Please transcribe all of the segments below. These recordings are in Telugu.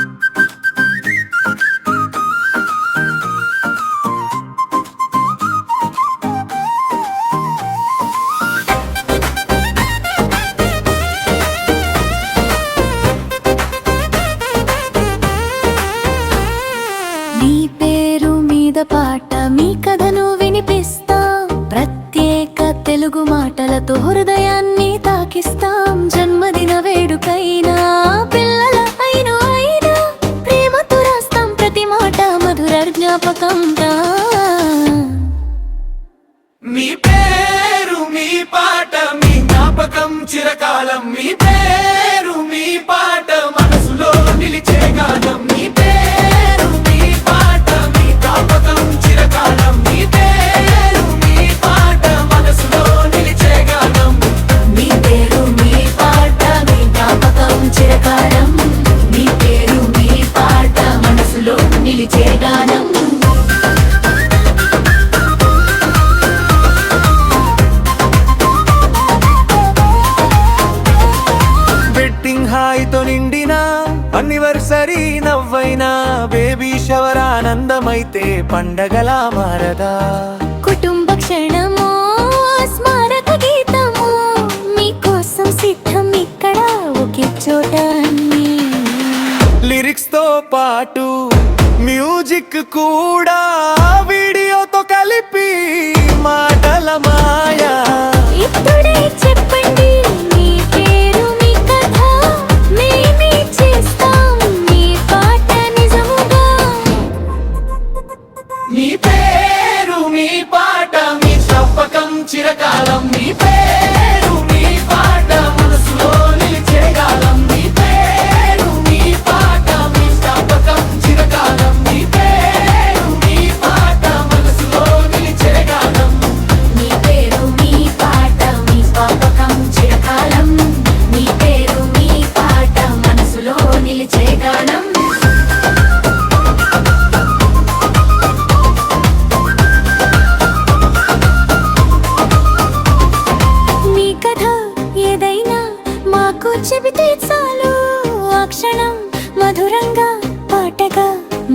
నీ పేరు మీద పాట మీ కథను వినిపిస్తాం, ప్రత్యేక తెలుగు మాటలతో హృదయాన్ని తాకిస్తాం. జన్మదిన వేడుకైనా పిల్లల అయినా ప్రేమతో రాస్తాం ప్రతి మాట మధుర జ్ఞాపకంగా. మీ పేరు మీ పాట మీ జ్ఞాపకం చిరకాలం, మీ పేరు మీ పాట మనసులో నిలిచే గానం. మీ పేరు మీ పాట మీ జ్ఞాపకం చిరకాలం, మీ పేరు మీ పాట మనసులో నిలిచే గానం. మీ పేరు మీ పాట మీ జ్ఞాపకం చిరకాలం, మీ పేరు మీ పాట మనసులో నిలిచే గానం. వెడ్డింగ్ హాయితో నిండిన అనివర్సరీ నవ్వైనా, బేబీ షవర్ ఆనందమైతే పండగలా మారదా. కుటుంబ క్షణము స్మారక గీతము మీకోసం సిద్ధం ఇక్కడ ఒకే చోట. లిరిక్స్ తో పాటు మ్యూజిక్ కూడా వీడియోతో కలిపి మాటల మాయా. ఇప్పుడే చెప్పండి మీ పేరు మీ కథ, మేమే చేస్తాం మీ పాట నిజముగా. మీ పేరు మీ పాట మీ జ్ఞాపకం చిరకాలం, మీ పేరు మీ పాట మనసులో నిలిచే గాలం. మీ పేరు మీ పాట మీ జ్ఞాపకం చిరకాలం, మీ పేరు మీ పాట మనసులో నిలిచే గాలం. మీ పేరు మీ పాట మీ జ్ఞాపకం చిరకాలం, మీ పేరు మీ పాట మనసులో నిలిచే గానం. మీ కథ ఏదైనా మాకు చెబితే చాలు, ఆ క్షణం మధురంగా పాటగా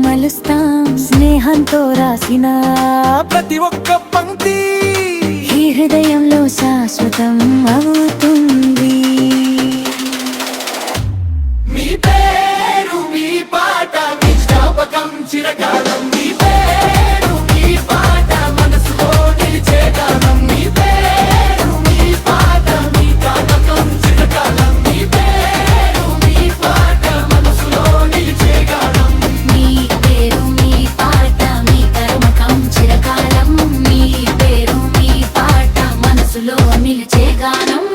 మలుస్తాం. స్నేహంతో రాసిన ప్రతి ఒక్క పంక్తి ఈ హృదయంలో శాశ్వతం అవుతుంది. మీ పేరు మీ పాట మీ జ్ఞాపకం చిరకాలం, మీ పేరు మీ పాట మనసులో నిలిచే గానం. మీ పేరు మీ పాట మీ జ్ఞాపకం చిరకాలం, మీ పేరు మీ పాట మనసులో నిలిచే గానం. మీ పేరు మీ పాట మీ కర్మకం చిరకాలం, మీ పేరు మీ పాట మనసులో నిలిచే గానం.